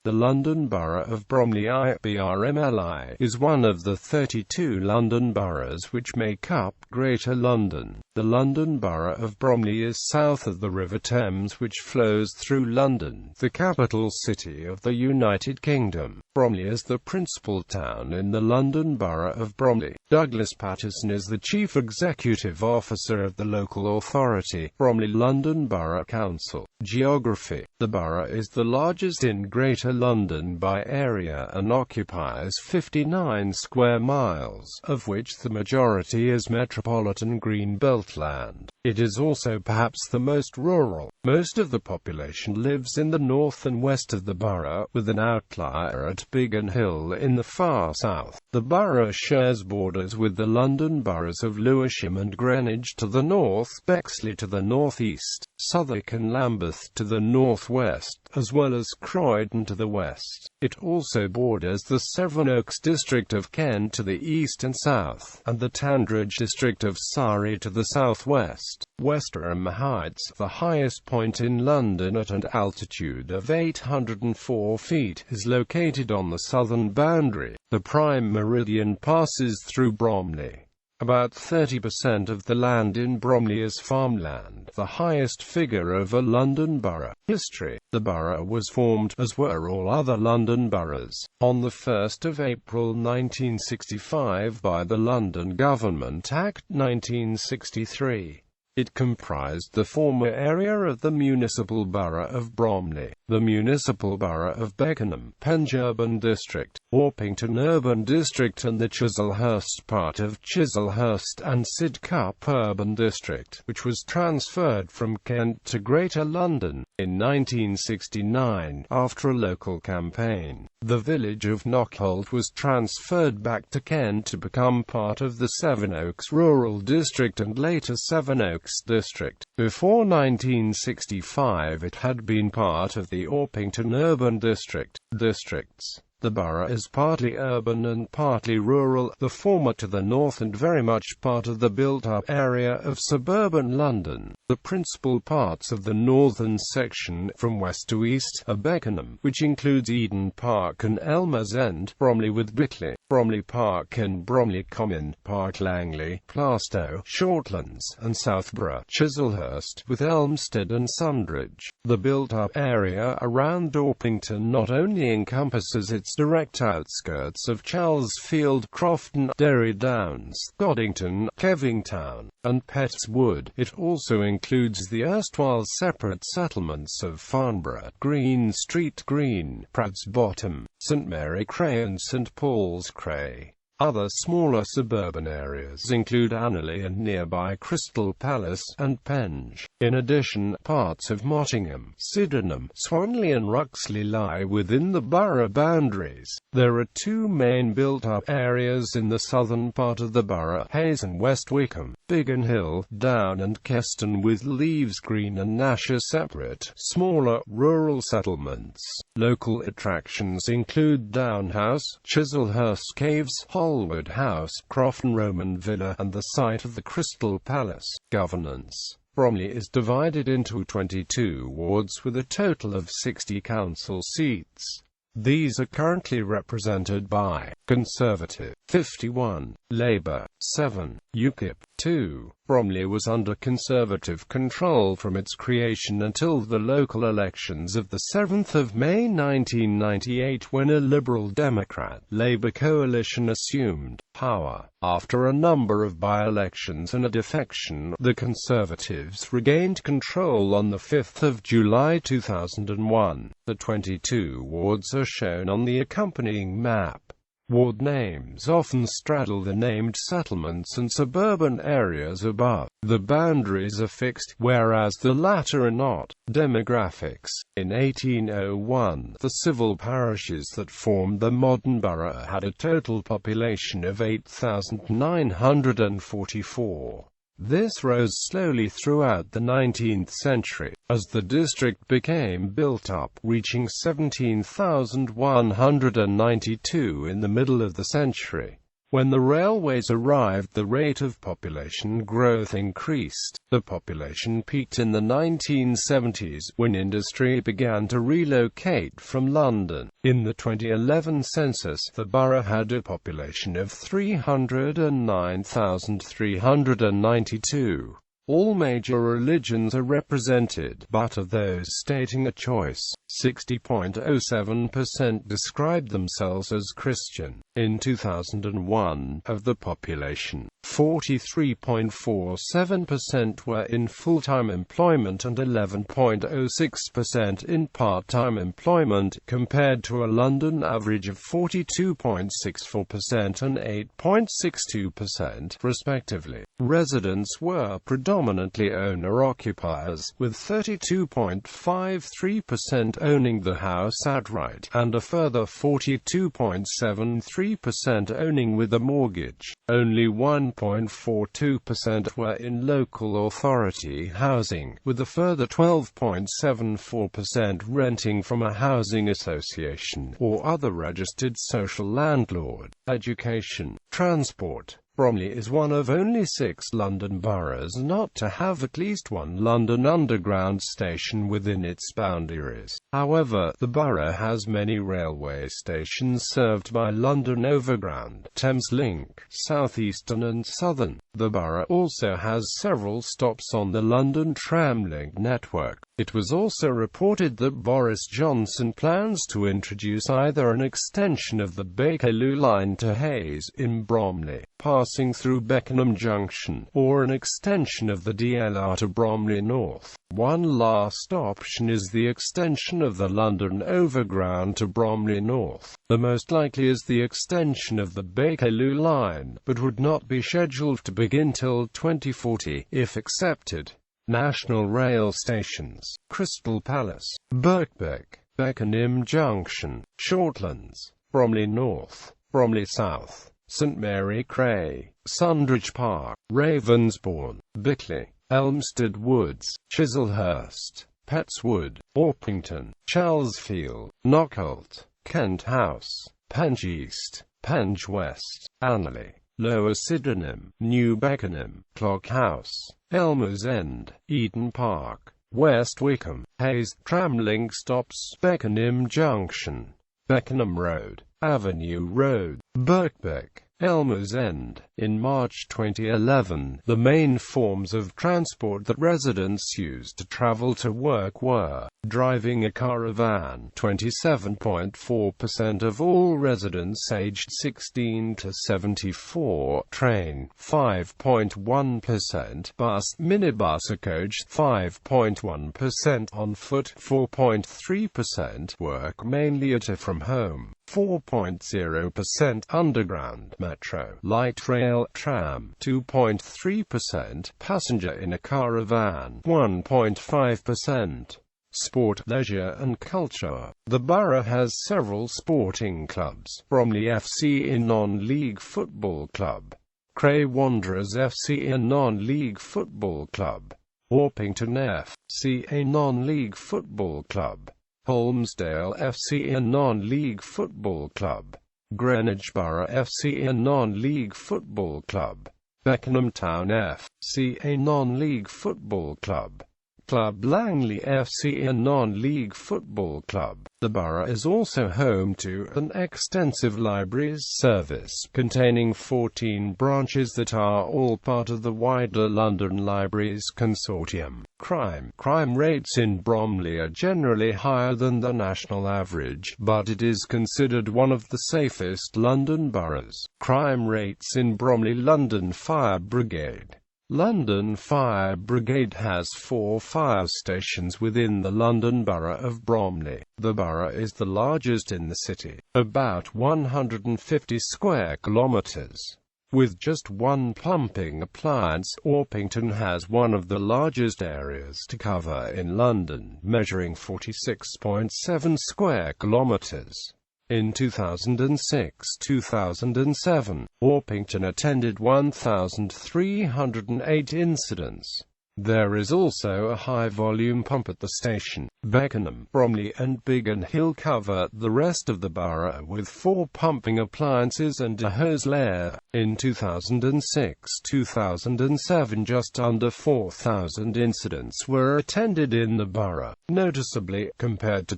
The London Borough of Bromley ʻBrMli is one of the 32 London boroughs which make up Greater London. The London Borough of Bromley is south of the River Thames, which flows through London, the capital city of the United Kingdom. Bromley is the principal town in the London Borough of Bromley. Douglas Patterson is the Chief Executive Officer of the local authority, Bromley London Borough Council. Geography. The borough is the largest in Greater London by area and occupies 59 square miles, of which the majority is metropolitan greenbelt land. It is also perhaps the most rural. Most of the population lives in the north and west of the borough, with an outlier at Biggin Hill in the far south. The borough shares borders with the London boroughs of Lewisham and Greenwich to the north, Bexley to the northeast, Southwark and Lambeth to the northwest, as well as Croydon to the west. It also borders the Sevenoaks district of Kent to the east and south, and the Tandridge district of Surrey to the southwest. Westerham Heights, the highest point in London at an altitude of 804 feet, is located on the southern boundary. The prime meridian passes through Bromley. About 30% of the land in Bromley is farmland, the highest figure of a London borough. History. The borough was formed, as were all other London boroughs, on the 1st of April 1965 by the London Government Act 1963. It comprised the former area of the municipal borough of Bromley, the municipal borough of Beckenham, Penge Urban District, Orpington Urban District and the Chislehurst part of Chislehurst and Sidcup Urban District, which was transferred from Kent to Greater London in 1969 after a local campaign. The village of Knockholt was transferred back to Kent to become part of the Sevenoaks Rural District and later Sevenoaks District. Before 1965 it had been part of the Orpington Urban District. Districts. The borough is partly urban and partly rural, the former to the north and very much part of the built-up area of suburban London. The principal parts of the northern section, from west to east, are Beckenham, which includes Eden Park and Elmer's End, Bromley with Bickley, Bromley Park and Bromley Common, Park Langley, Plaistow, Shortlands, and Southborough, Chislehurst, with Elmstead and Sundridge. The built-up area around Orpington not only encompasses its direct outskirts of Charlesfield, Crofton, Derry Downs, Goddington, Kevingtown, and Petts Wood, it also includes the erstwhile separate settlements of Farnborough, Green Street Green, Pratt's Bottom, St Mary Cray and St Paul's Cray. Other smaller suburban areas include Annerley and nearby Crystal Palace, and Penge. In addition, parts of Mottingham, Sydenham, Swanley and Ruxley lie within the borough boundaries. There are two main built-up areas in the southern part of the borough, Hayes and West Wickham, Biggin Hill, Down and Keston, with Leaves Green and Nashua separate, smaller, rural settlements. Local attractions include Down House, Chislehurst Caves, Holwood House, Crofton Roman Villa, and the site of the Crystal Palace. Governance. Bromley is divided into 22 wards with a total of 60 council seats. These are currently represented by Conservative 51, Labour 7, UKIP 2. Bromley was under Conservative control from its creation until the local elections of the 7th of May 1998, when a Liberal Democrat-Labour coalition assumed power. After a number of by-elections and a defection, the Conservatives regained control on the 5th of July 2001. The 22 wards are shown on the accompanying map. Ward names often straddle the named settlements and suburban areas above. The boundaries are fixed, whereas the latter are not. Demographics. In 1801, the civil parishes that formed the modern borough had a total population of 8,944. This rose slowly throughout the 19th century, as the district became built up, reaching 17,192 in the middle of the century. When the railways arrived, the rate of population growth increased. The population peaked in the 1970s, when industry began to relocate from London. In the 2011 census, the borough had a population of 309,392. All major religions are represented, but of those stating a choice, 60.07% described themselves as Christian. In 2001, of the population, 43.47% were in full-time employment and 11.06% in part-time employment, compared to a London average of 42.64% and 8.62%, respectively. Residents were predominantly owner-occupiers, with 32.53% owning the house outright, and a further 42.73% owning with a mortgage. Only 1.42% were in local authority housing, with a further 12.74% renting from a housing association or other registered social landlord. Education. Transport. Bromley is one of only 6 London boroughs not to have at least one London Underground station within its boundaries. However, the borough has many railway stations served by London Overground, Thames Link, Southeastern and Southern. The borough also has several stops on the London Tramlink network. It was also reported that Boris Johnson plans to introduce either an extension of the Bakerloo line to Hayes in Bromley, passing through Beckenham Junction, or an extension of the DLR to Bromley North. One last option is the extension of the London Overground to Bromley North. The most likely is the extension of the Bakerloo line, but would not be scheduled to begin till 2040, if accepted. National rail stations: Crystal Palace, Birkbeck, Beckenham Junction, Shortlands, Bromley North, Bromley South, St Mary Cray, Sundridge Park, Ravensbourne, Bickley, Elmstead Woods, Chislehurst, Pettswood, Orpington, Charlesfield, Knockholt, Kent House, Penge East, Penge West, Annerley, Lower Sydenham, New Beckenham, Clock House, Elmer's End, Eden Park, West Wickham, Hayes. Tramlink stops: Beckenham Junction, Beckenham Road, Avenue Road, Birkbeck, Elmer's End. In March 2011, the main forms of transport that residents used to travel to work were driving a caravan, 27.4% of all residents aged 16 to 74, train, 5.1%, bus, minibus or coach, 5.1%, on foot, 4.3%, work mainly at or from home, 4.0%, underground, metro, light rail, tram, 2.3%, passenger in a caravan, 1.5%. Sport, leisure and culture. The borough has several sporting clubs: Bromley FC, a non-league football club; Cray Wanderers FC, a non-league football club; Orpington FC, a non-league football club; Holmesdale FC, a non-league football club; Greenwich Borough FC, a non-league football club; Beckenham Town FC, a non-league football club; Club Langley FC, a non-league football club. The borough is also home to an extensive libraries service, containing 14 branches that are all part of the wider London Libraries Consortium. Crime rates in Bromley are generally higher than the national average, but it is considered one of the safest London boroughs. Crime rates in Bromley London Fire Brigade. London Fire Brigade has 4 fire stations within the London Borough of Bromley. The borough is the largest in the city, about 150 square kilometres. With just one pumping appliance, Orpington has one of the largest areas to cover in London, measuring 46.7 square kilometres. In 2006-2007, Orpington attended 1,308 incidents. There is also a high-volume pump at the station. Beckenham, Bromley and Biggin Hill cover the rest of the borough with 4 pumping appliances and a hose layer. In 2006-2007 just under 4,000 incidents were attended in the borough. Noticeably, compared to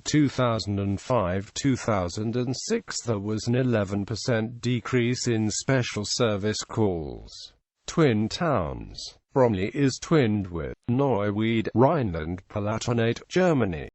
2005-2006 there was an 11% decrease in special service calls. Twin towns. Bromley is twinned with Neuwied, Rhineland-Palatinate, Germany.